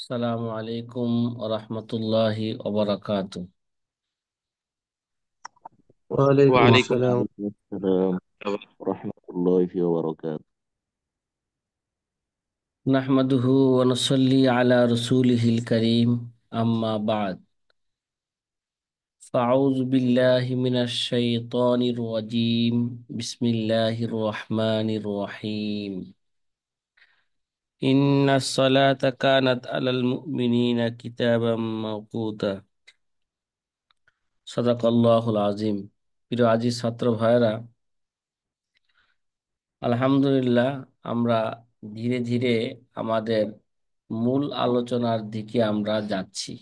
আসসালামু আলাইকুম ওরহমতুল্লাহি ওবরাকাতু। ওয়ালাইকুম আসসালাম। وعليكم السلام ورحمة الله وبركاته. নাহমাদুহু ওয়া নুসাল্লি আলা রাসূলিহিল কারীম, আম্মা বা'দ। ফাউযু বিল্লাহি মিনাশ শাইতানির রাজীম। বিসমিল্লাহির রহমানির রহিম। ইন্নাস সালাতা কানাত আলাল মুমিনিনা কিতাবাম মাওকুতা। সাদাকাল্লাহুল আযীম। প্রিয় আজিজ ছাত্র ভাইরা, আলহামদুলিল্লাহ, আমরা ধীরে ধীরে আমাদের মূল আলোচনার দিকে আমরা যাচ্ছি।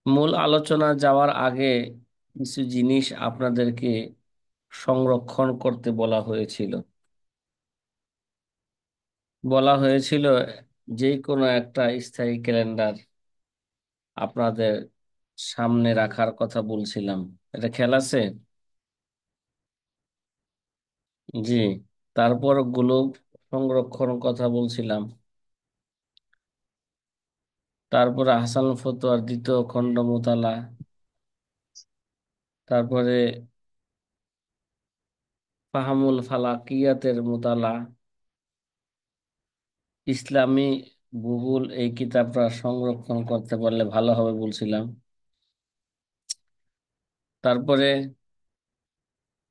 মূল আলোচনা যাওয়ার আগে কিছু জিনিস আপনাদেরকে সংরক্ষণ করতে বলা হয়েছিল। বলা হয়েছিল যে কোনো একটা স্থায়ী ক্যালেন্ডার আপনাদের সামনে রাখার কথা বলছিলাম। এটা খেয়াল আছে? জি। তারপর গ্লোব সংরক্ষণ কথা বলছিলাম। তারপরে হাসান ফতোয়ার দ্বিতীয় খণ্ড মোতালা। তারপরে ফাহামুল ফালাকিয়াতের মোতালা, ইসলামী ভূগোল, এই কিতাবটা সংরক্ষণ করতে পারলে ভালো হবে বলছিলাম। তারপরে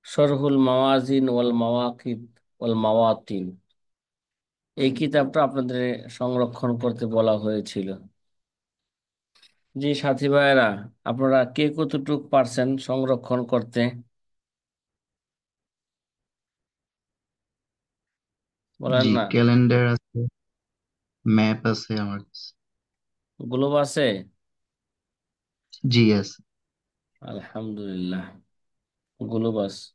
শরহুল মাওয়াজিন ওয়াল মাওয়াকিত ওয়াল মাওয়াতিন, এই কিতাবটা আপনাদের সংরক্ষণ করতে বলা হয়েছিল। জি সাথী ভাইয়েরা, আপনারা কে কতটুক পারছেন সংরক্ষণ করতে বলেন জি, না? ক্যালেন্ডার আছে, ম্যাপ আছে আমার কাছে। গ্লোব আছে? জি আছে। আলহামদুলিল্লাহ, গ্লোব আছে।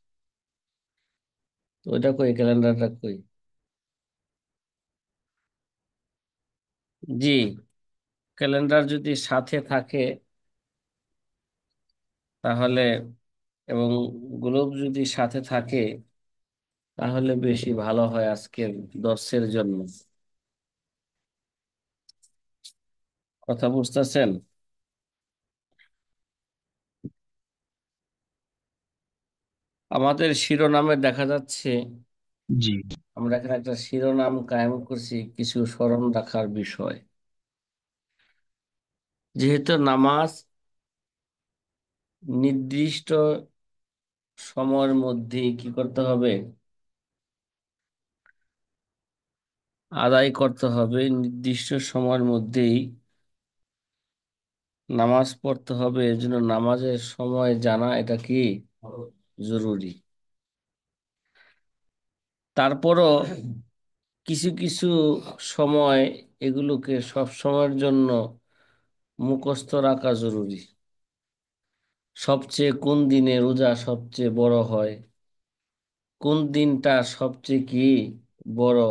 তো ওইটা কই, ক্যালেন্ডারটা কই? জি, ক্যালেন্ডার যদি সাথে থাকে তাহলে, এবং গ্লোব যদি সাথে থাকে তাহলে বেশি ভালো হয় আজকের দর্শের জন্য। কথা বুঝতেছেন? আমাদের শিরোনামে দেখা যাচ্ছে, জি আমরা এখানে একটা শিরোনাম কায়েম করছি, কিছু স্মরণ রাখার বিষয়। যেহেতু নামাজ নির্দিষ্ট সময়ের মধ্যেই কি করতে হবে, আদায় করতে হবে, নির্দিষ্ট সময়ের মধ্যেই নামাজ পড়তে হবে, এর জন্য নামাজের সময় জানা এটা কি জরুরি। তারপরও কিছু কিছু সময় এগুলোকে সব সময়ের জন্য মুখস্থ রাখা জরুরি। সবচেয়ে কোন দিনে রোজা সবচেয়ে বড় হয়, কোন দিনটা সবচেয়ে কি বড়,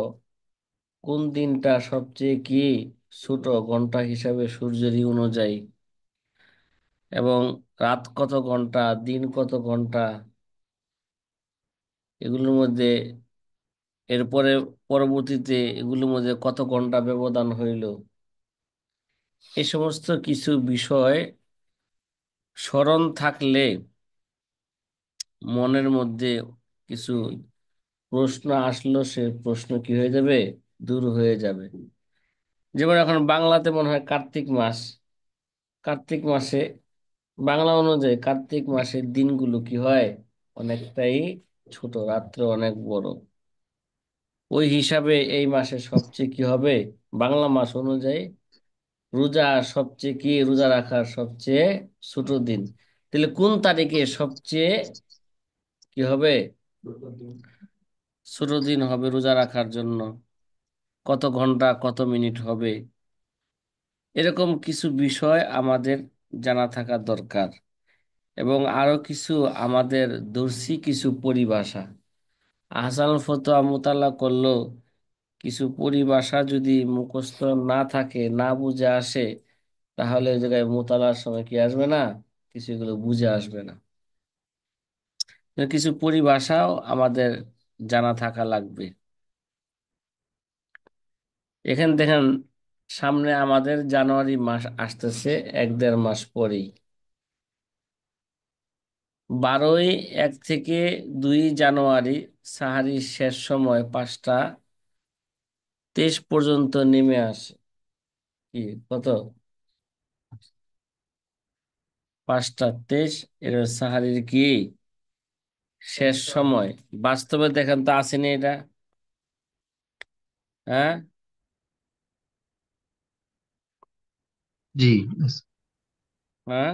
কোন দিনটা সবচেয়ে কি ছোট ঘন্টা হিসাবে সূর্যের অনুযায়ী, এবং রাত কত ঘন্টা, দিন কত ঘন্টা, এগুলোর মধ্যে এরপরে পরবর্তীতে এগুলোর মধ্যে কত ঘন্টা ব্যবধান হইল, এই সমস্ত কিছু বিষয় স্মরণ থাকলে মনের মধ্যে কিছু প্রশ্ন আসলো, সে প্রশ্ন কি হয়ে যাবে, দূর হয়ে যাবে। যেমন এখন বাংলাতে মনে হয় কার্তিক মাস, কার্তিক মাসে বাংলা অনুযায়ী কার্তিক মাসের দিনগুলো কি হয়, অনেকটাই ছোট, রাত্র অনেক বড়। ওই হিসাবে এই মাসে সবচেয়ে কি হবে, বাংলা মাস অনুযায়ী রোজা সবচেয়ে কি, রোজা রাখার সবচেয়ে ছোট দিন। তাহলে কোন তারিখে সবচেয়ে কি হবে, ছোট দিন হবে রোজা রাখার জন্য, কত ঘন্টা কত মিনিট হবে, এরকম কিছু বিষয় আমাদের জানা থাকা দরকার। এবং আরো কিছু আমাদের দর্শী কিছু পরিভাষা, আহসানুল ফতোয়া মোতালা করলো, কিছু পরিভাষা যদি মুখস্থ না থাকে, না বুঝে আসে, তাহলে ওই জায়গায় মোতালার সময় কি আসবে না, কিছু এগুলো বুঝে আসবে না। তো কিছু পরিভাষাও আমাদের জানা থাকা লাগবে। এখানে দেখেন, সামনে আমাদের জানুয়ারি মাস আসতেছে, 1-1.5 মাস পরেই। 12ই 1 থেকে 2 জানুয়ারি সাহারির শেষ সময় 5টা 23 পর্যন্ত নেমে আসে। কি কত? 5টা 23। এর সাহারির কি শেষ সময়? বাস্তবে দেখেন তো আসেনি এটা? হ্যাঁ, জি, yes। হ্যাঁ।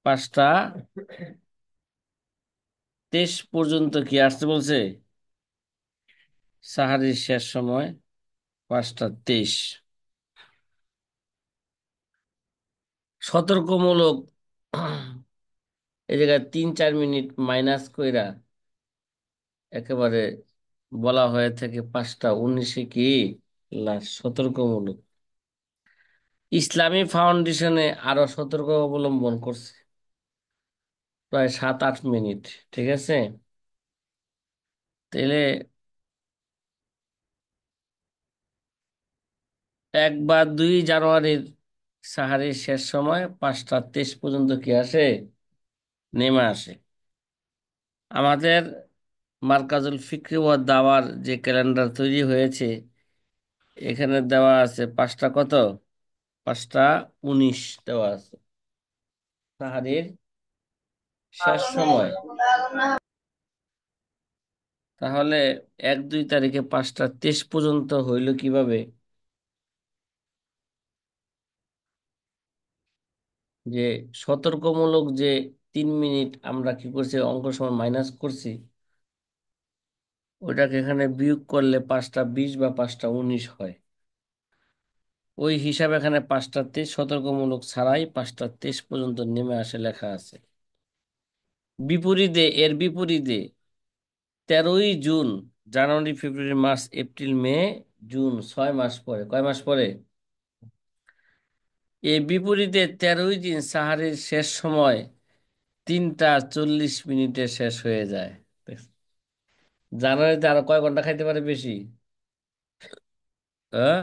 5টা 23 পর্যন্ত কি আসতে বলছে? সাহারির শেষ সময় 5টা 23। সতর্কমূলক এই জায়গায় 3-4 মিনিট মাইনাস কইরা একেবারে বলা হয়ে থাকে 5টা 19-এ কি লাস্ট সতর্কমূলক। ইসলামী ফাউন্ডেশনে আরো সতর্ক অবলম্বন করছে, প্রায় 7-8 মিনিট। ঠিক আছে, তাহলে 1 বা 2 জানুয়ারির সাহারির শেষ সময় 5টা 23 পর্যন্ত কি আসে? নেমে আসে। আমাদের মার্কাজুল ফিকরি ওয়াদ দাওয়ার যে ক্যালেন্ডার তৈরি হয়েছে, এখানে দেওয়া আছে 5টা 19 দেওয়া আছে সাহারির শেষ সময়। তাহলে 1-2 তারিখে 5টা 23 পর্যন্ত হইল কিভাবে? যে সতর্কমূলক যে 3 মিনিট আমরা কি করছি, অঙ্ক সময় মাইনাস করছি, ওইটাকে এখানে বিয়োগ করলে 5টা 20 বা 5টা 19 হয়। ওই হিসাবে এখানে 5টা 23 সতর্কমূলক ছাড়াই 5টা 23 পর্যন্ত নেমে আসে লেখা আছে। এর বিপরীতে 13ই June, January February March April May June, 6 মাস পরে, কয় মাস পরে? এর বিপরীতে 13ই দিন সাহারির শেষ সময় 3টা 40 মিনিটে শেষ হয়ে যায়। জানুয়ারিতে আরো কয় ঘন্টা খাইতে পারে বেশি? হ্যাঁ,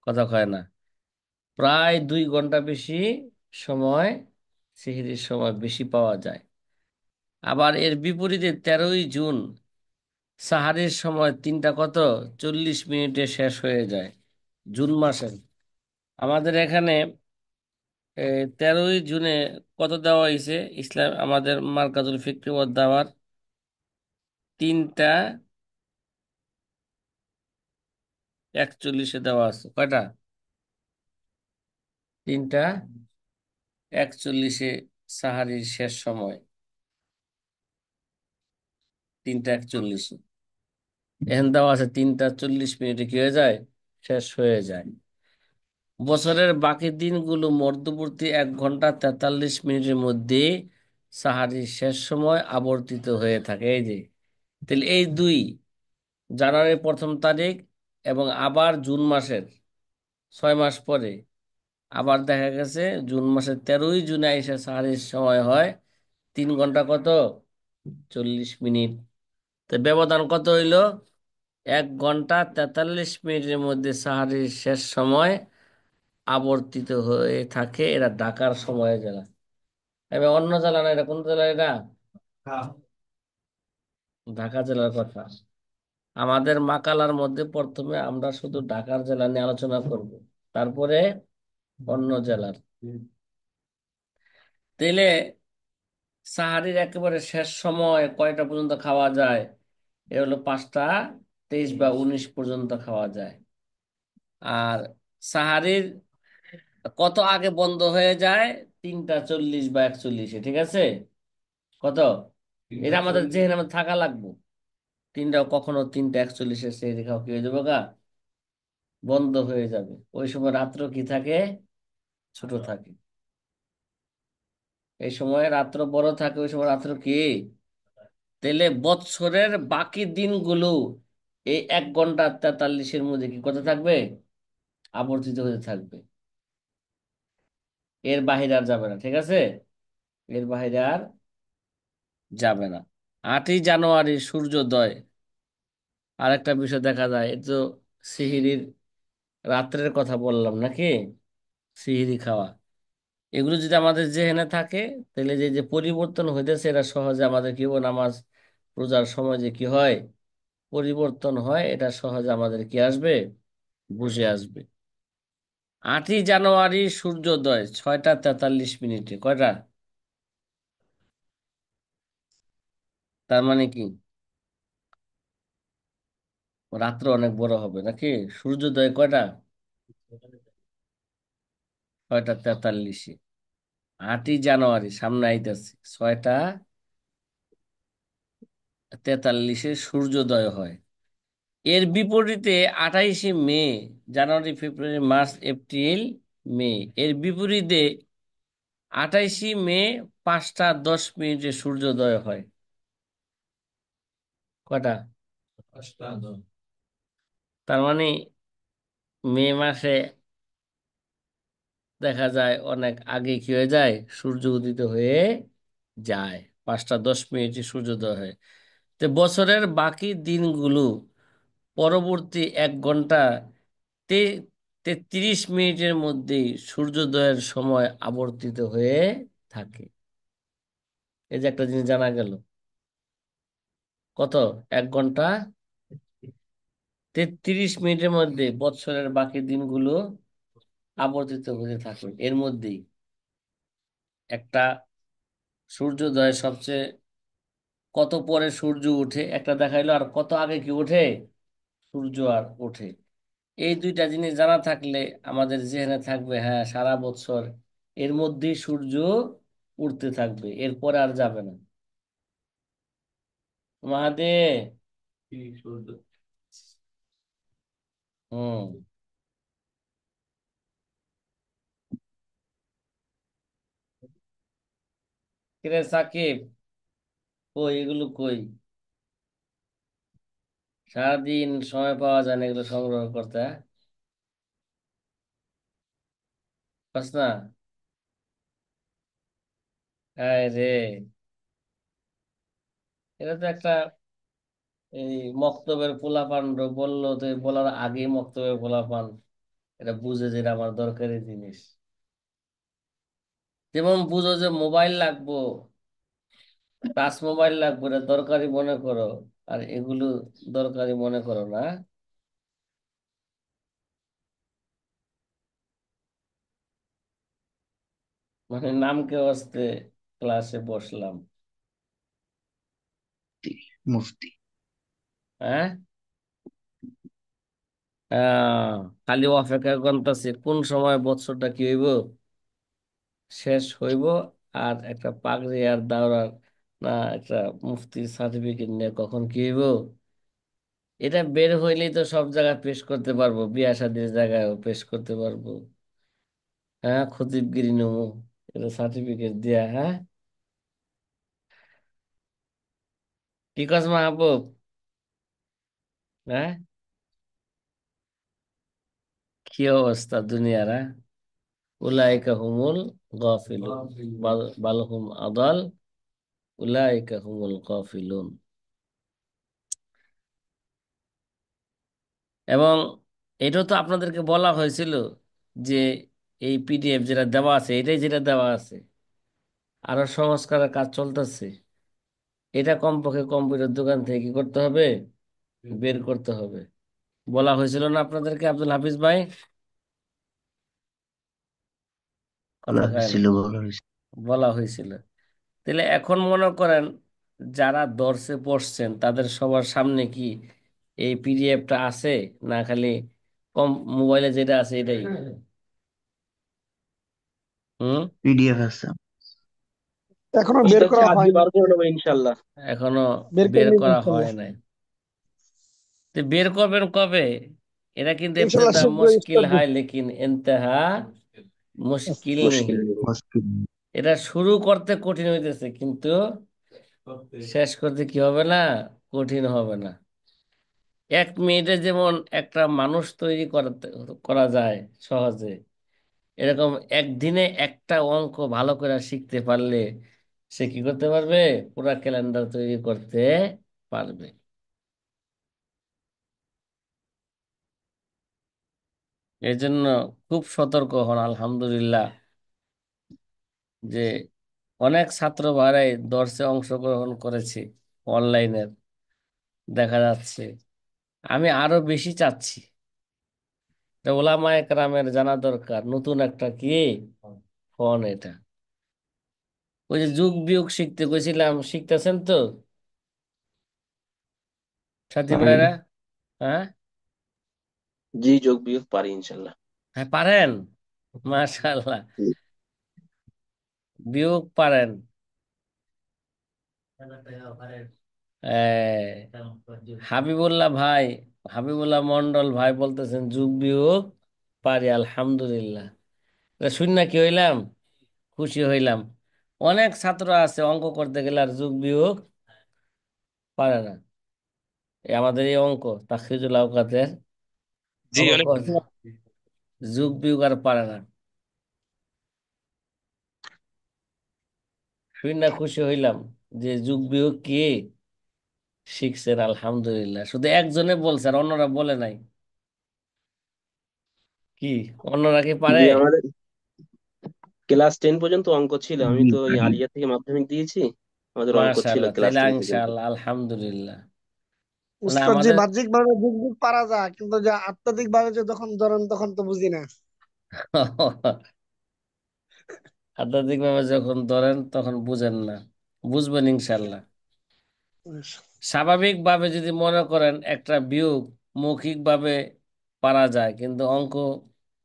কথা কয় না। প্রায় 2 ঘন্টা বেশি সময়, সিহরির সময় বেশি পাওয়া যায়। আবার এর বিপরীতে 13ই জুন সাহারির সময় 3টা 40 মিনিটে শেষ হয়ে যায় জুন মাসে। আমাদের এখানে 13ই জুনে কত দেওয়া হয়েছে? ইসলাম আমাদের মার্কাজুল ফিকরি ওয়াদ দাওয়ার 3টা 41 দেওয়া আছে। কয়টা? 3টা 41 সাহারির শেষ সময় 3টা 41। এখন দেওয়া আছে 3টা 40 মিনিটে কি হয়ে যায়? শেষ হয়ে যায়। বছরের বাকি দিনগুলো মধ্যবর্তী 1 ঘন্টা 43 মিনিটের মধ্যে সাহারির শেষ সময় আবর্তিত হয়ে থাকে। এই যে, তাহলে এই 2 জানুয়ারির 1ম তারিখ এবং আবার জুন মাসের 6 মাস পরে আবার দেখা গেছে জুন মাসের 13ই জুনে এসে সাহারির সময় হয় 3 ঘন্টা কত 40 মিনিট। তো ব্যবধান কত হইল? 1 ঘন্টা 43 মিনিটের মধ্যে সাহারির শেষ সময় আবর্তিত হয়ে থাকে। এরা ঢাকার সময় জেলা, এবার অন্য জেলা না। এটা কোন জেলা এটা? ঢাকা জেলার কথা। আমাদের মাকালার মধ্যে প্রথমে আমরা শুধু ঢাকার জেলা নিয়ে আলোচনা করব, তারপরে অন্য জেলার। তাইলে সাহারির একেবারে শেষ সময় কয়টা পর্যন্ত খাওয়া যায়? এ হলো 5টা 23 বা 19 পর্যন্ত খাওয়া যায়। আর সাহারির কত আগে বন্ধ হয়ে যায়? 3টা 40 বা 41। ঠিক আছে, কত? এটা আমাদের জেহেনের মধ্যে থাকা লাগবে। কখনো 3টা 41 সেই রেখাও কি হয়ে যাবে গা, বন্ধ হয়ে যাবে। ওই সময় রাত্র কি থাকে? ছোট থাকে। এই সময় রাত্র বড় থাকে, ওই সময় রাত্র কি? তাহলে বৎসরের বাকি দিনগুলো এই 1 ঘন্টা 43-এর মধ্যে কি কত থাকবে? আবর্তিত হতে থাকবে। এর বাহিরে আর যাবে না। ঠিক আছে, এর বাহিরে আর যাবে না। 8ই জানুয়ারি সূর্যোদয়। আরেকটা বিষয় দেখা যায়, এই তো সিহিরির রাত্রের কথা বললাম নাকি, সিহিরি খাওয়া, এগুলো যদি আমাদের জেহেনে থাকে, তাহলে যে যে পরিবর্তন হইতেছে এটা সহজে আমাদের কি হবে, নামাজ রোজার সময় যে কি হয় পরিবর্তন হয়, এটা সহজে আমাদের কি আসবে, বুঝে আসবে। 8ই জানুয়ারি সূর্যোদয় 6টা 43 মিনিটে, কয়টা? তার মানে কি রাত্র অনেক বড় হবে নাকি? সূর্যোদয় কয়টা? 6টা 43। 8ই জানুয়ারি সামনে আইতেছে, 6টা 43 সূর্যোদয় হয়। এর বিপরীতে 28শে মে, জানুয়ারি ফেব্রুয়ারি মার্চ এপ্রিল মে, এর বিপরীতে 28শে মে 5টা 10 মিনিটে সূর্যোদয় হয়। কয়টা? তার মানে মে মাসে দেখা যায় অনেক আগে কি হয়ে যায়, সূর্য উদিত হয়ে যায়, 5টা 10 মিনিটে সূর্যোদয় হয়। তো বছরের বাকি দিনগুলো পরবর্তী 1 ঘন্টা তে 33 মিনিটের মধ্যেই সূর্যোদয়ের সময় আবর্তিত হয়ে থাকে। এই যে একটা জিনিস জানা গেল, কত, 1 ঘন্টা 33 মিনিটের মধ্যে বছরের বাকি দিনগুলো আবর্তিত হতে থাকে। এর মধ্যেই একটা সূর্যোদয় সবচেয়ে কত পরে সূর্য উঠে একটা দেখাইলো, আর কত আগে কি উঠে সূর্য আর ওঠে। এই দুইটা জিনিস জানা থাকলে আমাদের জেনে থাকবে, হ্যাঁ সারা বছর এর মধ্যেই সূর্য উঠতে থাকবে, এরপরে আর যাবে না। মাহাদে, হুম, কিরে সাকিব, কই এগুলো কই? সারাদিন সময় পাওয়া যায় না এগুলো সংগ্রহ করতে, হ্যাঁ? পাস না? হ্যাঁ রে, এটা তো একটা এই মক্তবের পোলাপান বললো, তো এই বলার আগেই মক্তবের পোলাপান এটা বুঝে যে এটা আমার দরকারি জিনিস। যেমন বুঝো যে মোবাইল লাগবো, টাচ মোবাইল লাগবে, এটা দরকারি মনে করো, আর এগুলো দরকারি মনে করো না। মানে নামকে আসতে ক্লাসে বসলাম, মুফতি। হ্যাঁ, খালি অপেক্ষা করতেছি কোন সময় বছরটা কি হইব, শেষ হইব, আর একটা পাগড়ি আর দাওরার না একটা মুফতির সার্টিফিকেট নিয়ে কখন কি হইব, এটা বের হইলেই তো সব জায়গায় পেশ করতে পারবো, বিয়া শাদীর জায়গায়ও পেশ করতে পারবো। হ্যাঁ, খতিবগিরি নমু, এটা সার্টিফিকেট দিয়া, হ্যাঁ। কি কাজ মাহবুব, হ্যাঁ, কি অবস্থা দুনিয়ার, হ্যাঁ? উলাইকা হুমুল গাফিলুন, বাল হুম আদাল, উলাইকা হুমুল গাফিলুন। এবং এটাও তো আপনাদেরকে বলা হয়েছিল যে এই পিডিএফ যেটা দেওয়া আছে, এটাই যেটা দেওয়া আছে, আরো সংস্কারের কাজ চলতেছে, এটা কমপক্ষে কম্পিউটার দোকান থেকে কি করতে হবে, বের করতে হবে। বলা হয়েছিল না আপনাদেরকে, আব্দুল হাফিজ ভাই? কথা বলা কয় না, হয়েছিল, বলা হয়েছিল। বলা হয়েছিল। তাহলে এখন মনে করেন যারা দর্শে পড়ছেন তাদের সবার সামনে কি এই পিডিএফটা আছে, না খালি কম মোবাইলে যেটা আছে এটাই? হুম, পিডিএফ আছে। এখনো বের বুঝতে হচ্ছে করা আজকে হয়নি। বার করে নেবো ইনশাল্লাহ। এখনো বের করে বের নিব করা হয় ইনশাল্লাহ। নাই। তো বের করবেন কবে? এটা কিন্তু ইনশাল্লাহ ইবতেদা শীঘ্রই মুশকিল স্টার্ট দিব। হয়, লেকিন ইন্তেহা মুশকিল নেই। মুশকিল। মুশকিল। এটা শুরু করতে কঠিন হইতেছে, কিন্তু শেষ করতে কি হবে না, কঠিন হবে না। 1 মিনিটে যেমন একটা মানুষ তৈরি করা যায় সহজে, এরকম একদিনে একটা অঙ্ক ভালো করে শিখতে পারলে সে কি করতে পারবে, পুরা ক্যালেন্ডার তৈরি করতে পারবে। এই জন্য খুব সতর্ক হন। আলহামদুলিল্লাহ যে অনেক ছাত্র ভাইরাই দর্শে অংশগ্রহণ করেছে অনলাইনের, দেখা যাচ্ছে। আমি আরো বেশি চাচ্ছি, এটা ওলামায়ে কেরামের জানা দরকার। নতুন একটা কি ফোন এটা, ওই যে যোগ বিয়োগ শিখতে গেছিলাম, শিখতেছেন তো সাথী পারি। ভাইরা? হ্যাঁ, জি, যোগ বিয়োগ পারি ইনশাল্লাহ। হ্যাঁ পারেন, মাশাআল্লাহ। জি। বিয়োগ পারেন? হাবিবুল্লাহ ভাই, হাবিবুল্লাহ মন্ডল ভাই বলতেছেন যোগ বিয়োগ পারি, আলহামদুলিল্লাহ। শুন কি হইলাম, খুশি হইলাম। অনেক ছাত্র আছে অঙ্ক করতে গেলে আর যোগ বিয়োগ পারে না। আমাদের এই অঙ্ক তাখরিজুল আওকাতের জি, অঙ্ক অনেক করতে যোগ বিয়োগ আর পারে না। শুন খুশি হইলাম যে যোগ বিয়োগ কি শিখছেন, আলহামদুলিল্লাহ। শুধু একজনে বলছে আর অন্যরা বলে নাই। কি অন্যরা কি পারে? জি, আমাদের ক্লাস 10 পর্যন্ত অঙ্ক ছিল। আমি জি তো এই পারি। আলিয়া থেকে মাধ্যমিক দিয়েছি, আমাদের অঙ্ক ছিল মাশাআল্লাহ, ক্লাস তাইলে 10 পর্যন্ত। ইনশাআল্লাহ আলহামদুলিল্লাহ। মানে উস্তাদ জি আমাদের বাহ্যিক ভাবে বুক বুক পারা যায়, কিন্তু যে আত্মাধিক ভাবে যে যখন ধরেন তখন তো বুঝি না। আধ্যাত্মিক ভাবে যখন ধরেন তখন বুঝেন না, বুঝবেন ইনশাআল্লাহ। স্বাভাবিক ভাবে যদি মনে করেন একটা বিয়োগ মৌখিক ভাবে পারা যায়, কিন্তু অঙ্ক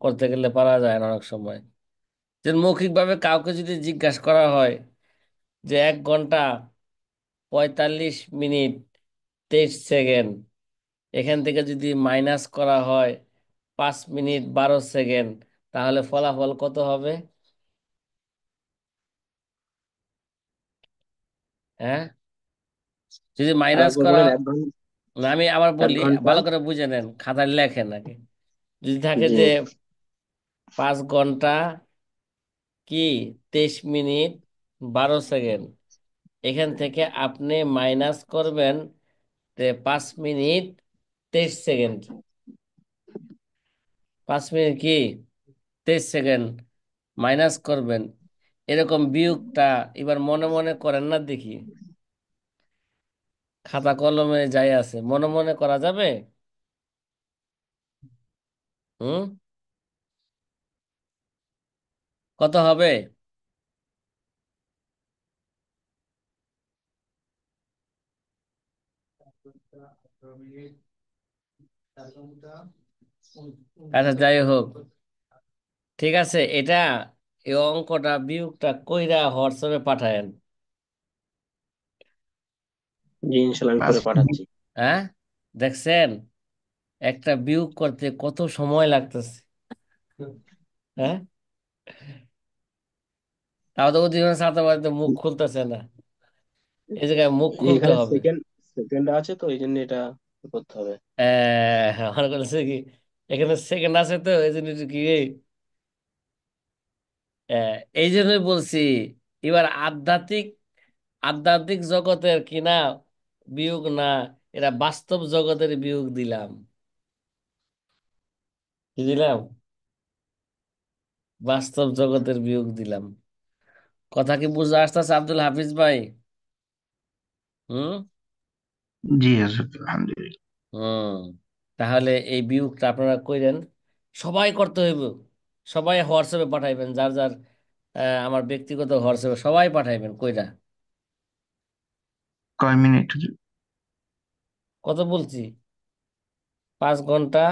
করতে গেলে পারা যায় না অনেক সময়। যে মৌখিক ভাবে কাউকে যদি জিজ্ঞাসা করা হয় যে 1 ঘন্টা 45 মিনিট 23 সেকেন্ড, এখান থেকে যদি মাইনাস করা হয় 5 মিনিট 12 সেকেন্ড, তাহলে ফলাফল কত হবে? হ্যাঁ, যদি আর মাইনাস একবার করা, বলেন। না আমি আবার এক বলি, ঘন্টা ভালো করে বুঝে নেন, খাতায় লেখেন আগে। যদি থাকে জি। যে 5 ঘন্টা কি 23 মিনিট 12 সেকেন্ড, এখান থেকে আপনি মাইনাস করবেন 5 মিনিট 23 সেকেন্ড। 5 মিনিট কি 23 সেকেন্ড মাইনাস করবেন, এরকম বিয়োগটা এবার মনে মনে করেন না দেখি। খাতা কলমে যাই আছে, মনে মনে করা যাবে? হুম, কত হবে? আচ্ছা যাই হোক, ঠিক আছে। এটা এই অঙ্কটা বিয়োগটা কইরা হোয়াটসঅ্যাপে পাঠায়েন। জি, ইনশাল্লাহ আমি পাঁচ করে মিনিট পাঠাচ্ছি। হ্যাঁ, দেখছেন একটা বিয়োগ করতে কত সময় লাগতেছে। হ্যাঁ, তাও তো অধিকাংশ ছাত্র বাড়িতে মুখ খুলতেছে না, এই জায়গায় মুখ জি, খুলতে এখানে হবে। সেকেন্ড সেকেন্ড আছে তো এই জন্য এটা করতে হবে। আমার বলছে কি এখানে সেকেন্ড আছে তো এই জন্য একটু কি এই জন্যই বলছি। এবার আধ্যাত্মিক আধ্যাত্মিক জগতের কিনা বিয়োগ না, এরা বাস্তব জগতের বিয়োগ দিলাম। কি দিলাম? বাস্তব জগতের বিয়োগ দিলাম। কথা কি বুঝে আসতেছে আব্দুল হাফিজ ভাই? হুম জি আছে, আলহামদুলিল্লাহ। হুম তাহলে এই বিয়োগটা আপনারা কইরেন, সবাই করতে হইব। সবাই হোয়াটসঅ্যাপে পাঠাইবেন, যার যার আমার ব্যক্তিগত হোয়াটসঅ্যাপে সবাই পাঠাইবেন কইরা। কয় মিনিট? কত বলছি? 5 ঘন্টা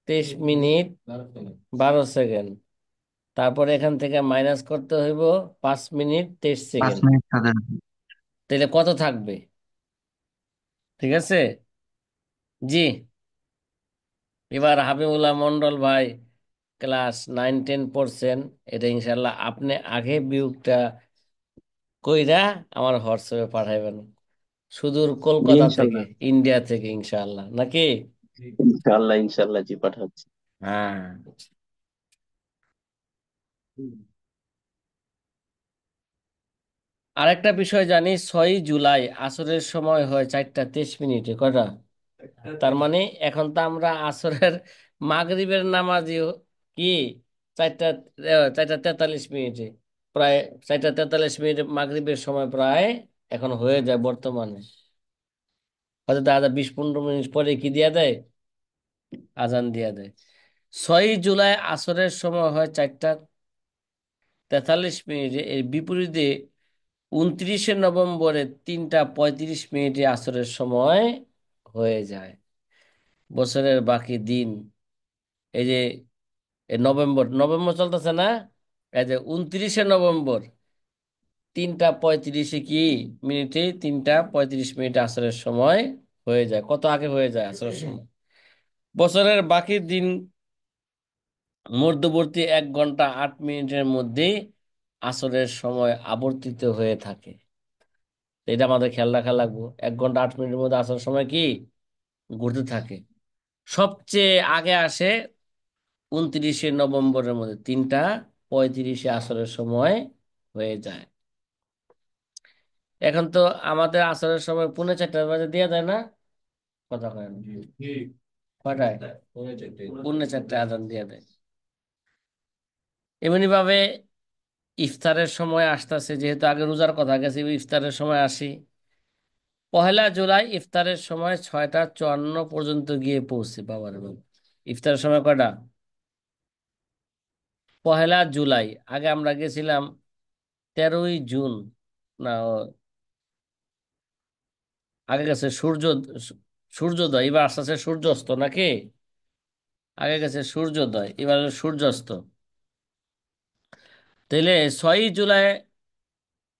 23 মিনিট 12 সেকেন্ড, তারপর এখান থেকে মাইনাস করতে হইব 5 মিনিট তেইশ পাঁচ সেকেন্ড মিনিট তাদের। তাহলে কত থাকবে? ঠিক আছে, জি। এবার হাবিবুল্লাহ মন্ডল ভাই ক্লাস 9 10 পড়ছেন, এটা ইনশাল্লাহ আপনি আগে বিয়োগটা কইরা আমার হোয়াটসঅ্যাপে পাঠাইবেন, সুদূর জি, কলকাতা থেকে, ইনশাল্লাহ। ইন্ডিয়া থেকে ইনশাল্লাহ, নাকি? ইনশাল্লাহ ইনশাল্লাহ জি পাঠাচ্ছি। হ্যাঁ। আরেকটা বিষয় জানি, 6ই জুলাই আসরের সময় হয় 4টা 23 মিনিটে, কয়টা? তার মানে এখন তো আমরা আসরের মাগরিবের নামাজি কি 4:43 প্রায় 4:43 মাগরিবের সময় প্রায় এখন হয়ে যায় বর্তমানে। হয়তো দাদা 20-15 মিনিট পরে কি দিয়া দেয়, আজান দিয়া দেয়। 6 জুলাই আসরের সময় হয় 4:43। এর বিপরীতে 29 নভেম্বরে 3:35 আসরের সময় হয়ে যায়। বছরের বাকি দিন, এই যে এই নভেম্বর নভেম্বর চলতেছে না, এই যে 29 নভেম্বর 3:35 3:35 আসরের সময় হয়ে যায়। কত আগে হয়ে যায় আসরের সময়। বছরের বাকি দিন মধ্যবর্তী 1 ঘন্টা 8 মিনিটের মধ্যেই আসরের সময় আবর্তিত হয়ে থাকে। এটা আমাদের খেয়াল রাখা লাগবে, 1 ঘন্টা 8 মিনিটের মধ্যে আসরের সময় কি ঘুরতে থাকে। সবচেয়ে আগে আসে 29 নভেম্বরের মধ্যে 3:35 আসরের সময় হয়ে যায়। এখন তো আমাদের আসরের সময় 3:45 দিয়ে দেয় না, কথা কয় না? কয়টায়? 3:45 আজান দিয়ে দেয়। এমনি ভাবে ইফতারের সময় আসতেছে, যেহেতু আগে রোজার কথা গেছে, ইফতারের সময় আসি। 1 জুলাই ইফতারের সময় 6:54 পর্যন্ত গিয়ে পৌঁছে। বাবার বাবা, ইফতারের সময় কয়টা? 1 জুলাই। আগে আমরা গেছিলাম 13ই জুন, না আগে গেছে সূর্যোদয়, এবার আস্তে আস্তে সূর্যাস্ত নাকি? আগে গেছে সূর্যোদয়, এবার হলো সূর্যাস্ত। তাইলে 6 জুলাই,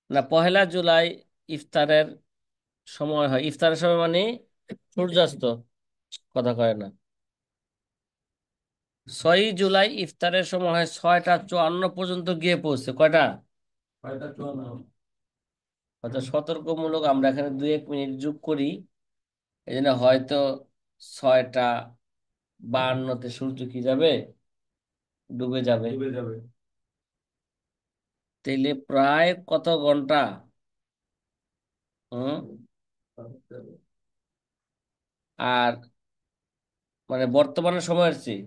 না 1 জুলাই ইফতারের সময় হয়। ইফতারের সময় মানে সূর্যাস্ত, কথা কয় না। 6 জুলাই ইফতারের সময় হয় 6:54 পর্যন্ত গিয়ে পৌঁছে। কয়টা? 6:54। হয়তো সতর্কমূলক আমরা এখানে 2-1 মিনিট যোগ করি, এই জন্য হয়তো 6:52 সূর্য কি যাবে, ডুবে যাবে। তাইলে প্রায় কত ঘন্টা? হুম আর মানে বর্তমানে সময়ের চেয়ে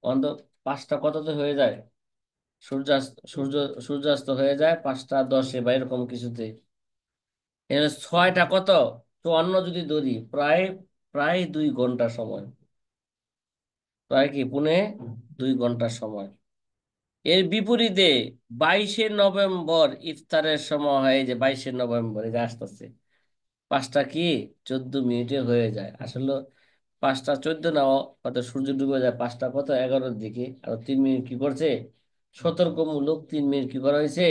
অন্তত 5টা কততে হয়ে যায়, সূর্যাস্ত হয়ে যায় 5:10 বা এরকম কিছুতে। এখানে 6টা কত 54 যদি ধরি, প্রায় প্রায় 2 ঘন্টা সময়, প্রায় কি 2.5 ঘন্টা সময়। এর বিপরীতে 22 নভেম্বর ইফতারের সময় হয়, এই যে 22 নভেম্বর এই যে আসতেছে, 5টা কি 14 মিনিটে হয়ে যায় আসলে। 5টা 14 না, হয়তো সূর্য ডুবে যায় 5টা কত 11-র দিকে। আর 3 মিনিট কি করছে, সতর্কমূলক 3 মিনিট কি করা হয়েছে,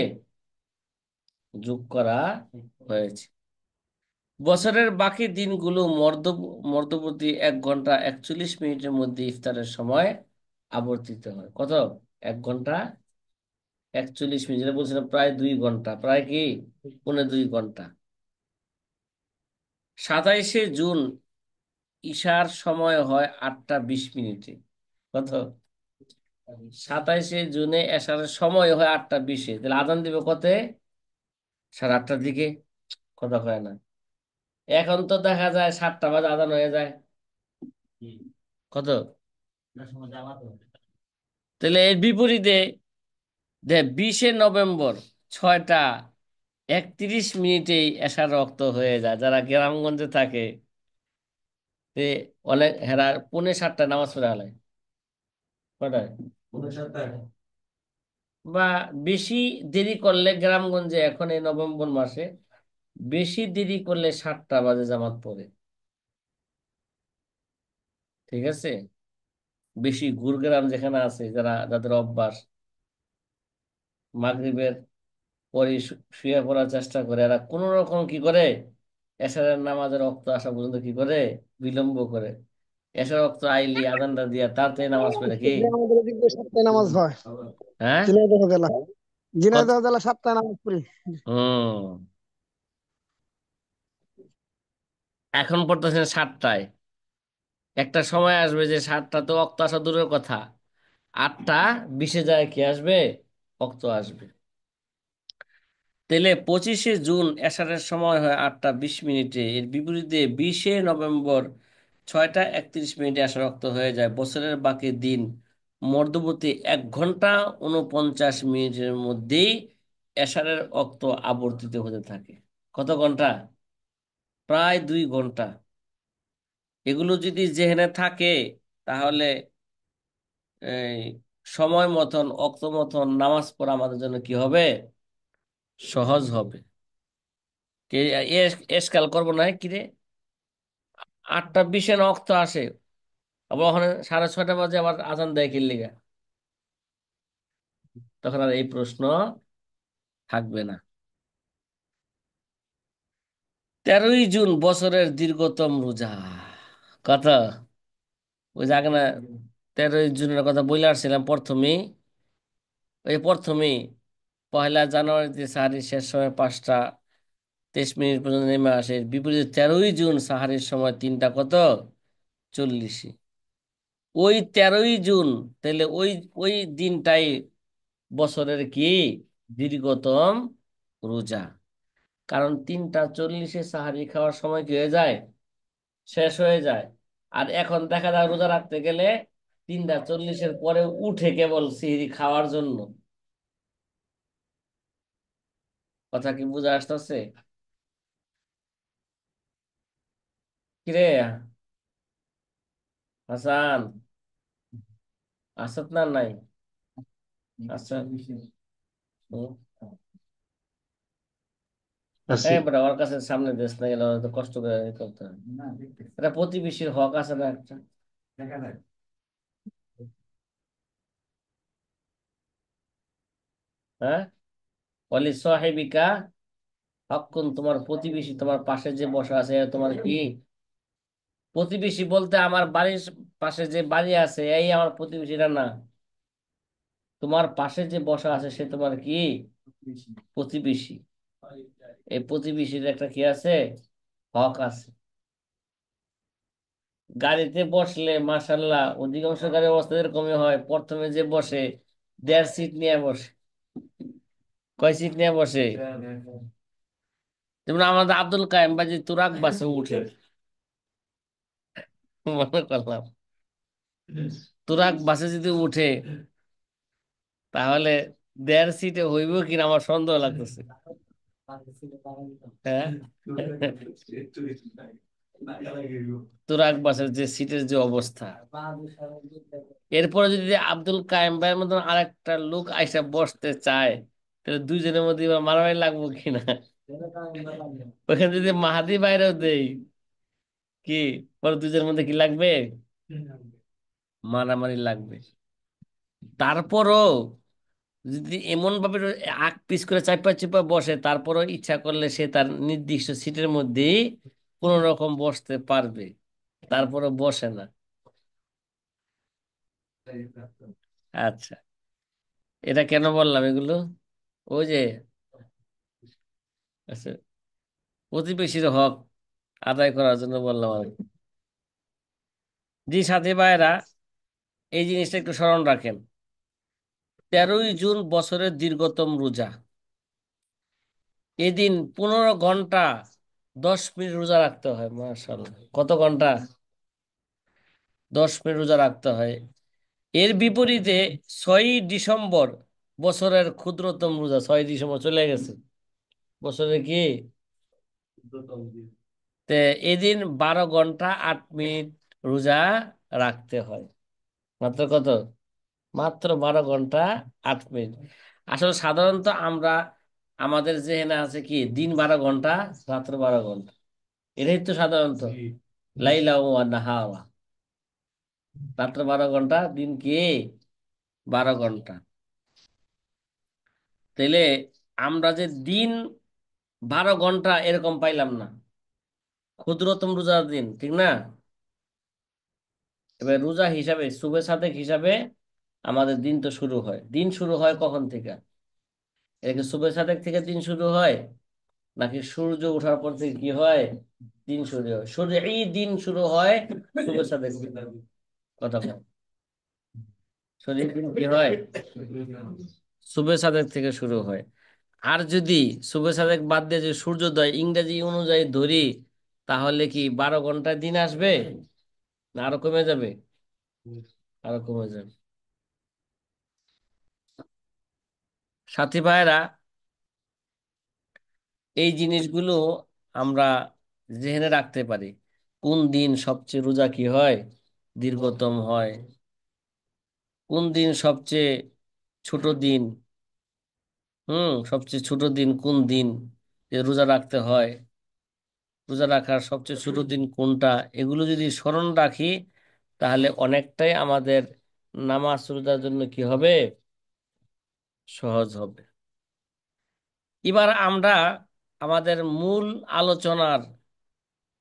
যোগ করা হয়েছে। বছরের বাকি দিনগুলো মধ্যবর্তী 1 ঘন্টা 41 মিনিটের মধ্যে ইফতারের সময় আবর্তিত হয়। কত? 1 ঘন্টা 41 মিনিট, যেটা বলছিলাম প্রায় 2 ঘন্টা, প্রায় কি 2.25 ঘন্টা। 27 জুন ঈশার সময় হয় 8:20। কত? 27 জুনে এশার সময় হয় 8:20। তাহলে আজান দিবে কতে? 8:30 দিকে, কথা কয় না। এখন তো দেখা যায় 7টা বাজে আজান হয়ে যায়। কত? তাহলে এর বিপরীতে 20 নভেম্বর 6:31 এশার রক্ত হয়ে যায়। যারা গ্রামগঞ্জে থাকে তে অনেক হেরা 6:45 নামাজ পড়ে হালায়। কটায়? 6:45 বা বেশি দেরি করলে গ্রামগঞ্জে এখন এই নভেম্বর মাসে বেশি দেরি করলে 7টা বাজে জামাত পড়ে। ঠিক আছে, বেশি গুরগ্রাম যেখানে আছে, যাদের অভ্যাস মাগরিবের পরে শুয়ে পড়ার চেষ্টা করে, এরা কোন রকম কি করে এশারের নামাজের রক্ত আসা পর্যন্ত কি করে বিলম্ব করে। এশার রক্ত আইলি আজানটা দিয়া তাড়াতাড়ি নামাজ পড়ে কি। আমাদের এদিকে 7টায় নামাজ হয়। হ্যাঁ, ঝিনাইদহ জেলা, কত? ঝিনাইদহ জেলা 7টায় নামাজ পড়ি। হম এখন পড়তেছেন 7টায়, একটা সময় আসবে যে 7টা তো অক্ত আসা দূরের কথা, 8:20 যায় কি আসবে, অক্ত আসবে। তাহলে 25 জুন এশারের সময় হয় 8:20। এর বিপরীতে 20 নভেম্বর 6টা 31 মিনিটে এশার রক্ত হয়ে যায়। বছরের বাকি দিন মধ্যবর্তী 1 ঘন্টা 49 মিনিটের মধ্যেই এশারের রক্ত আবর্তিত হতে থাকে। কত ঘন্টা? প্রায় 2 ঘন্টা। এগুলো যদি জেহেনে থাকে তাহলে এই সময় মতন অক্ত মতন নামাজ পড়া আমাদের জন্য কি হবে? সহজ হবে। কে এসকাল করবো না কিরে? 8টা 20-এ অক্ত আসে, আবার ওখানে 6:30 বাজে আবার আজান দেয় কি লিগা? তখন আর এই প্রশ্ন থাকবে না। 13ই জুন বছরের দীর্ঘতম রোজা। কত? ওই যে আগে না 13ই জুনের কথা বলে আসছিলাম প্রথমেই। ওই প্রথমেই 1লা জানুয়ারিতে সাহারির শেষ সময় 5টা 23 মিনিট পর্যন্ত নেমে আসে। এর বিপরীতে 13ই জুন সাহারির সময় 3টা 40। ওই 13ই জুন, তাহলে ওই ওই দিনটাই বছরের কি দীর্ঘতম রোজা। কারণ 3টা 40-এ সাহারি খাওয়ার সময় কি হয়ে যায়? শেষ হয়ে যায়। আর এখন দেখা যায় রোজা রাখতে গেলে 3টা 40-এর পরে উঠে কেবল সিহরি খাওয়ার জন্য। কথা কি বুঝা আসতেছে? কিরে হাসান, আসাদ না নাই? আচ্ছা। আছি। এই বেটা, ওর কাছে সামনে দেশ না গেলে ওরা তো কষ্ট করে ই করতে হয়। এটা প্রতিবেশীর হক আছে না একটা? হ্যাঁ, অলি সাহেবিকা হকুন, তোমার প্রতিবেশী, তোমার পাশে যে বসা আছে এ তোমার কি প্রতিবেশী? বলতে আমার বাড়ির পাশে যে বাড়ি আছে এই আমার প্রতিবেশীরা না। তোমার পাশে যে বসা আছে সে তোমার কি প্রতিবেশী। এই প্রতিবেশীর একটা কি আছে? হক আছে। গাড়িতে বসলে মাশাল্লাহ অধিকাংশ গাড়ির অবস্থা এরকমই হয়, প্রথমে যে বসে 1.5 সিট নিয়ে বসে। কয় সিট নিয়ে বসে? যেমন আমাদের আব্দুল কায়েম বা যে তুরাক বাসে উঠে, মনে করলাম তুরাক বাসে যদি উঠে তাহলে 1.5 সিটে হইব কিনা আমার সন্দেহ লাগতেছে। হ্যাঁ, তুরাক বাসের যে সিটের যে অবস্থা, এরপরে যদি আব্দুল কায়েম ভাইয়ের মতন আরেকটা লোক আইসা বসতে চায় তাহলে দুইজনের মধ্যে এবার মারামারি লাগবো কিনা? ওখানে যদি মাহাদি বাইরেও দেই কি, পরে দুইজনের মধ্যে কি লাগবে? মারামারি লাগবে। তারপরও যদি এমন ভাবে আগ পিস করে চাপা চিপা বসে, তারপরও ইচ্ছা করলে সে তার নির্দিষ্ট সিটের মধ্যেই কোন রকম বসতে পারবে, তারপরও বসে না। আচ্ছা, এটা কেন বললাম এগুলো? ওই যে আচ্ছা, প্রতিবেশীর হক আদায় করার জন্য বললাম আর কি। জি সাথী ভাইরা, এই জিনিসটা একটু স্মরণ রাখেন। 13ই জুন বছরের দীর্ঘতম রোজা। এদিন 15 ঘন্টা 10 মিনিট রোজা রাখতে হয়। মাশাআল্লাহ, কত ঘন্টা? 10 মিনিট রোজা রাখতে হয়। এর বিপরীতে 6ই ডিসেম্বর বছরের ক্ষুদ্রতম রোজা। 6ই ডিসেম্বর চলে গেছে বছরে কি তে, এদিন 12 ঘন্টা 8 মিনিট রোজা রাখতে হয়। মাত্র কত? মাত্র 12 ঘন্টা 8 মিনিট। আসলে সাধারণত আমরা আমাদের জেহেনে আছে কি দিন 12 ঘন্টা, রাত্র 12 ঘন্টা। এটাই তো সাধারণত লাইলা ওয়া নাহারা। রাত্র 12 ঘন্টা, দিন কি 12 ঘন্টা। তাইলে আমরা যে দিন 12 ঘন্টা এরকম পাইলাম না, ক্ষুদ্রতম রোজার দিন, ঠিক না? এবার রোজা হিসাবে সুবে সাদেক হিসাবে আমাদের দিন তো শুরু হয়। দিন শুরু হয় কখন থেকে? এটাকে সুবে সাদেক থেকে দিন শুরু হয়, নাকি সূর্য ওঠার পর থেকে কি হয় দিন শুরু হয়? সূর্য এই দিন শুরু হয় সুবে সাদেক থেকে। কথা বল, সূর্য দিন কি হয়? সুবে সাদেক থেকে শুরু হয়। আর যদি সুবে সাদেক বাদ দিয়ে যে সূর্যোদয় ইংরেজি অনুযায়ী ধরি, তাহলে কি 12 ঘন্টায় দিন আসবে? না আরো কমে যাবে? আরো কমে যাবে। সাথী ভাইরা, এই জিনিসগুলো আমরা জেনে রাখতে পারি। কোন দিন সবচেয়ে রোজা কি হয়, দীর্ঘতম হয়, কোন দিন সবচেয়ে ছোট দিন, সবচেয়ে ছোট দিন কোন দিন যে রোজা রাখতে হয়, রোজা রাখার সবচেয়ে ছোট দিন কোনটা, এগুলো যদি স্মরণ রাখি তাহলে অনেকটাই আমাদের নামাজ রোজার জন্য কি হবে, সহজ হবে। এবার আমরা আমাদের মূল আলোচনার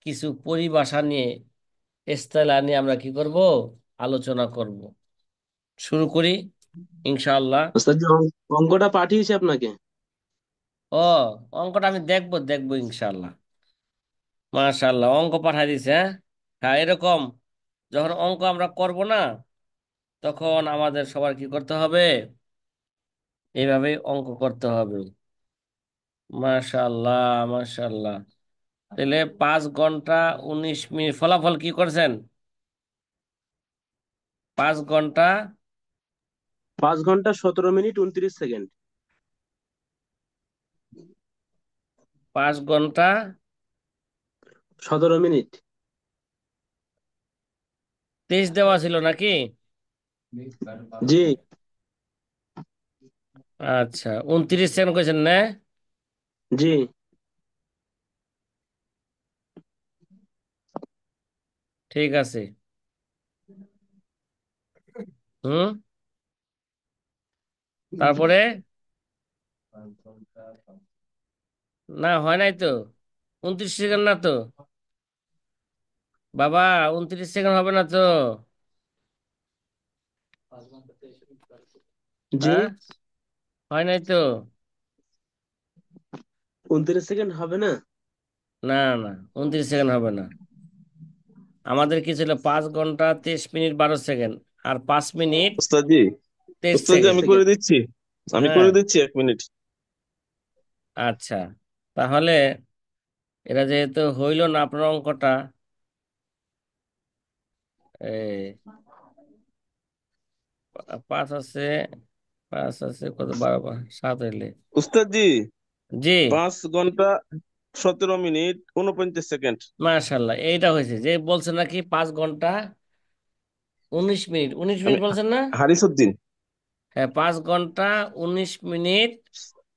কিছু পরিভাষা নিয়ে, ইস্তেলাহ নিয়ে আমরা কি করব, আলোচনা করব। শুরু করি ইনশাআল্লাহ। ওস্তাদ জি, অঙ্কটা পাঠিয়েছি আপনাকে। ও, অঙ্কটা আমি দেখবো দেখবো ইনশাআল্লাহ। মাশাআল্লাহ, অঙ্ক পাঠাই দিছে, হ্যাঁ। হ্যাঁ, এরকম যখন অঙ্ক আমরা করব না, তখন আমাদের সবার কি করতে হবে, এইভাবেই অঙ্ক করতে হবে। মাশাআল্লাহ, মাশাআল্লাহ। তাহলে 5 ঘন্টা 19 মিনিট ফলাফল কি করছেন? 5 ঘন্টা 5 ঘন্টা 17 মিনিট 29 সেকেন্ড। 5 ঘন্টা 17 মিনিট। 23 দেওয়া ছিল নাকি? জি। আচ্ছা, 29 সেকেন্ড কইছেন না? জি। ঠিক আছে। হুম, তারপরে না হয় নাই তো, 29 সেকেন্ড না তো বাবা, 29 সেকেন্ড হবে না তো। জি। হ্যাঁ, হয় নাই তো। 29 সেকেন্ড হবে না। না, না, 29 সেকেন্ড হবে না। আমাদের কি ছিল, 5 ঘন্টা 23 মিনিট 12 সেকেন্ড, আর 5 মিনিট উস্তাদ জি, তেইশ উস্তাদ জি, সেকেন্ড আমি করে দিচ্ছি, আমি হ্যাঁ, করে দিচ্ছি 1 মিনিট। আচ্ছা, তাহলে এটা যেহেতু হইল না আপনার অঙ্কটা, এই 5 আছে, 5 আছে কত, 12 7 হইলে। উস্তাদ জি, জি, 5 ঘন্টা 17 মিনিট 49 সেকেন্ড। মাশাল্লাহ, এইটা হয়েছে যে বলছে নাকি 5 ঘন্টা 19 মিনিট, 19 মিনিট আমি বলছেন না? হারিসুদ্দিন। হ্যাঁ, 5 ঘন্টা 19 মিনিট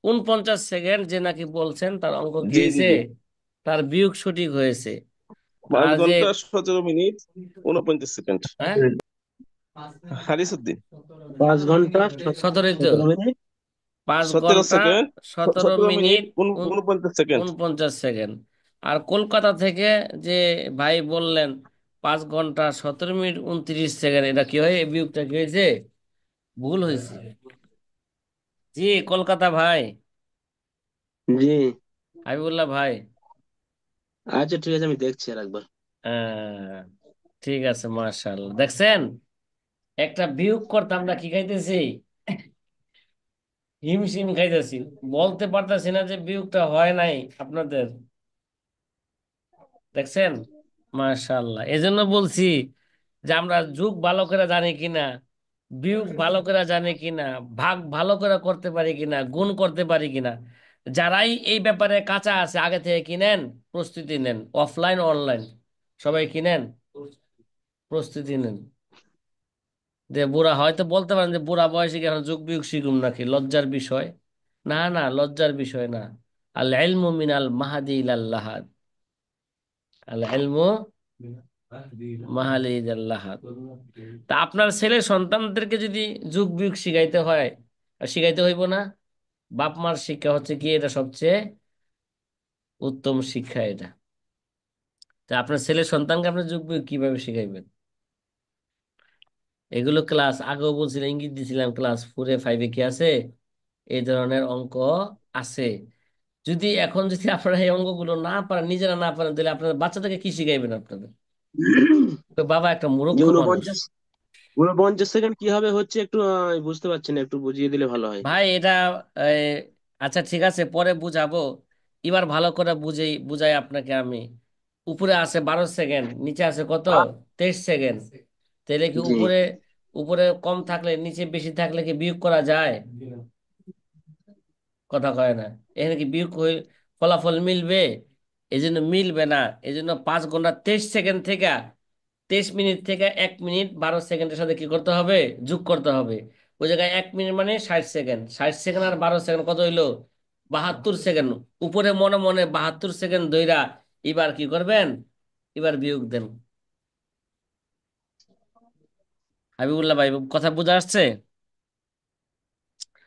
49 সেকেন্ড যে নাকি বলছেন, তার অঙ্ক কি জি জি হয়েছে, জি, তার বিয়োগ সঠিক হয়েছে। পাঁচ আর যে ঘন্টা 17 মিনিট 49 সেকেন্ড। হ্যাঁ, হারিসুদ্দিন। 5 ঘন্টা তো 17 মিনিট। পাঁচ সতেরো ঘন্টা সেকেন্ড সতেরো 17 মিনিট মিনিট উন- 49 সেকেন্ড। 49 সেকেন্ড। আর কলকাতা থেকে যে ভাই বললেন 5 ঘন্টা 17 মিনিট 29 সেকেন্ড, এটা কি হয়, এই বিয়োগটা কি হয়েছে, ভুল হয়েছে। জি, কলকাতা ভাই, জি। হাবিবুল্লাহ ভাই। আচ্ছা, ঠিক আছে, আমি দেখছি আর একবার। আহ, ঠিক আছে, মার্শাল্লাহ, দেখছেন, একটা বিয়োগ করতে আমরা কি খাইতেছি, হিমশিম খাইতেছি, বলতে পারতেছি না যে বিয়োগটা হয় নাই আপনাদের, দেখছেন। মাশাআল্লাহ, এজন্য বলছি যে আমরা যোগ ভালো করে জানি কিনা, বিয়োগ ভালো করে জানি কিনা, ভাগ ভালো করে করতে পারি কিনা, গুণ করতে পারি কিনা। যারাই এই ব্যাপারে কাঁচা আছে আগে থেকে কিনেন, প্রস্তুতি নেন, অফলাইন অনলাইন সবাই কিনেন, প্রস্তুতি নেন। যে বুড়া হয়তো বলতে পারেন যে বুড়া বয়সে কি এখন যোগ বিয়োগ শিখুম নাকি, লজ্জার বিষয়। না, না, লজ্জার বিষয় না। আল ইলমু মিনাল মাহাদি ইলাল লাহাদ, আল ইলমু মাহালি ইলাল লাহাদ। তা আপনার ছেলে সন্তানদেরকে যদি যুগ বিয়োগ শিখাইতে হয়, শিখাইতে হইব না? বাপ মার শিক্ষা হচ্ছে কি, এটা সবচেয়ে উত্তম শিক্ষা এটা। তা আপনার ছেলে সন্তানকে আপনি যুগ বিয়োগ কিভাবে শিখাইবেন? এগুলো ক্লাস আগেও বলছিলাম, ইঙ্গিত দিছিলাম, ক্লাস 4 5 কি আছে, এই ধরনের অঙ্ক আছে। যদি এখন যদি আপনারা এই অঙ্কগুলো না পারেন, নিজেরা না পারেন, তাহলে আপনার বাচ্চাদেরকে কি শিখাইবেন আপনাদের? তো বাবা একটা যে মূর্খ মানুষ। 49 49 সেকেন্ড কিভাবে হচ্ছে একটু বুঝতে পারছি না, একটু বুঝিয়ে দিলে ভালো হয়। ভাই এটা এই, আচ্ছা ঠিক আছে, পরে বুঝাবো। এবার ভালো করে বুঝাই আপনাকে আমি। উপরে আছে 12 সেকেন্ড, নিচে আছে কত, 23 সেকেন্ড। তাহলে কি জি। উপরে উপরে কম থাকলে নিচে বেশি থাকলে কি বিয়োগ করা যায়? কথা কয় না। এখানে কি বিয়োগ ফলাফল মিলবে? এই জন্য মিলবে না। এই জন্য 5 ঘন্টা 23 সেকেন্ড থেকে 23 মিনিট থেকে 1 মিনিট 12 সেকেন্ডের সাথে কি করতে হবে? যোগ করতে হবে। ওই জায়গায় 1 মিনিট মানে 60 সেকেন্ড, 60 সেকেন্ড আর 12 সেকেন্ড কত হইলো? 72 সেকেন্ড। উপরে মনে মনে 72 সেকেন্ড ধইরা এবার কি করবেন? এবার বিয়োগ দেন। হাবিবুল্লাহ ভাই, কথা বোঝা আসছে?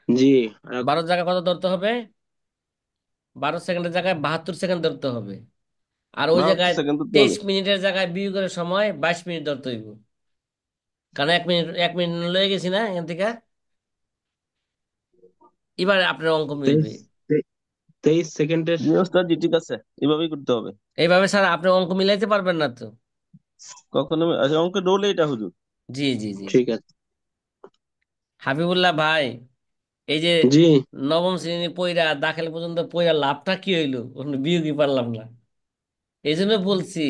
জি। আর 12 জায়গায় কত ধরতে হবে? 12 সেকেন্ডের জায়গায় 72 সেকেন্ড ধরতে হবে। আর ওই 72 জায়গায় সেকেন্ড তো তেইশ হবে। মিনিটের জায়গায় বিয়োগের সময় 22 মিনিট ধরতে হইব। কারণ 1 মিনিট লয়ে গেছি না এখান থেকে। এবার আপনার অঙ্ক মিলবে। 23 সেকেন্ডের। জি ওস্তাদ জি, ঠিক আছে, এভাবেই করতে হবে। এইভাবে স্যার আপনি অঙ্ক মিলাইতে পারবেন না তো? কখনো আচ্ছা, অঙ্কের রোল এটা হুজুর। জি জি জি জি। ঠিক আছে। হাবিবুল্লাহ ভাই, এই যে জি। নবম শ্রেণী পইরা দাখিল পর্যন্ত পইরা লাভটা কি হইলো? ওখানে বিয়োগই পারলাম না। এই জন্য বলছি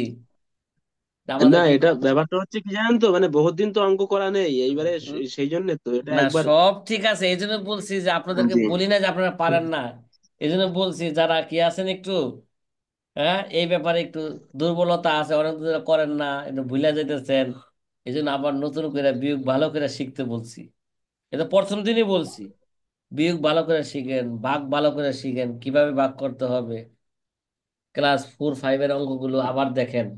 যে না, আমাদের কি এটা ব্যাপারটা হচ্ছে কি জানেন তো, মানে বহুত দিন তো অঙ্ক করা নেই এইবারে, উম, সেই জন্য তো এটা না, একবার। সব ঠিক আছে। এই জন্য বলছি যে আপনাদেরকে জি। বলি না যে আপনারা পারেন না। এই জন্য বলছি যারা কি আছেন একটু, হ্যাঁ, এই ব্যাপারে একটু দুর্বলতা আছে, অনেক দিন ধরে করেন না, একটু ভুলে যেতেছেন। এই জন্য আবার নতুন করে বিয়োগ ভালো করে শিখতে বলছি। এটা প্রথম দিনই বলছি, বিয়োগ ভালো করে শিখেন, ভাগ ভালো করে শিখেন, কিভাবে ভাগ করতে হবে। ক্লাস 4 5 এর অঙ্কগুলো আবার দেখেন।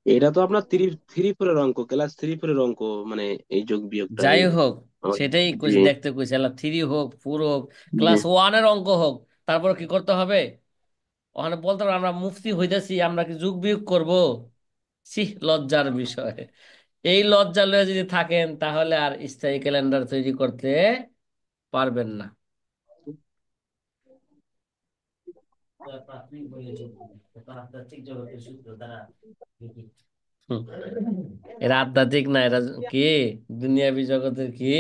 এটা তো আপনার থ্রি থ্রি ফোরের অঙ্ক, ক্লাস 3 4 অঙ্ক, মানে এই যোগ বিয়োগটা যাই এই হোক, আমার। সেটাই জি। দেখতে কইছি। আল্লাহ 3 হোক 4 হোক, জি। ক্লাস 1 এর অঙ্ক হোক, তারপর কি করতে হবে? ওখানে বলতে হবে আমরা মুফতি হইতেছি, আমরা কি যোগ বিয়োগ করবো? ছি, লজ্জার বিষয়। এই লজ্জা লয়ে যদি থাকেন তাহলে আর স্থায়ী ক্যালেন্ডার তৈরি করতে পারবেন না। প্রাথমিক বইয়ে চলবে না। এটা আধ্যাত্মিক জগতের সূত্র দ্বারা লিখিত। হুম। এরা আধ্যাত্মিক না, এরা কি দুনিয়াবি জগতের কি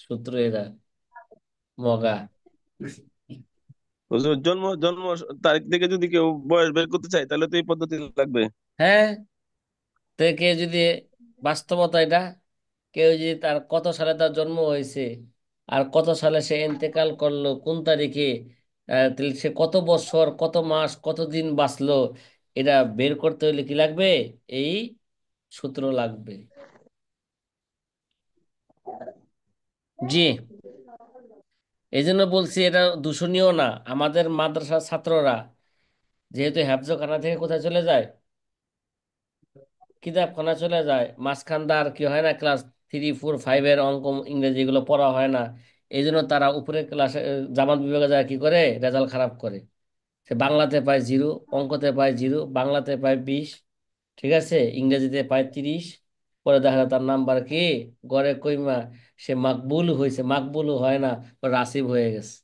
সূত্র এরা, মগা। হুজুর জন্ম জন্ম তারিখ থেকে যদি কেউ বয়স বের করতে চায় তাহলে তো এই পদ্ধতি লাগবে। হ্যাঁ, তো কেউ যদি বাস্তবতা এটা, কেউ যদি তার কত সালে তার জন্ম হয়েছে আর কত সালে সে ইন্তেকাল করলো, কোন তারিখে, তাহলে সে কত বছর কত মাস কত দিন বাঁচলো, এটা বের করতে হলে কি লাগবে? এই সূত্র লাগবে। জি। এই জন্য বলছি এটা দূষণীয় না। আমাদের মাদ্রাসার ছাত্ররা যেহেতু হেফজখানা থেকে কোথায় চলে যায়? কিতাবখানা চলে যায়। মাঝখানটা আর কি হয় না, ক্লাস 3 4 5 এর অঙ্ক ইংরেজি এগুলো পড়া হয় না। এই জন্য তারা উপরের ক্লাসে জামাত বিভাগে যায় কি করে? রেজাল্ট খারাপ করে। সে বাংলাতে পায় 0, অঙ্কতে পায় 0, বাংলাতে পায় 20, ঠিক আছে, ইংরেজিতে পায় 30। পরে দেখা যায় তার নাম্বার কি গড়ে কইমা সে মাকবুল হয়েছে, মাকবুল হয় না, ও রাসিব হয়ে গেছে।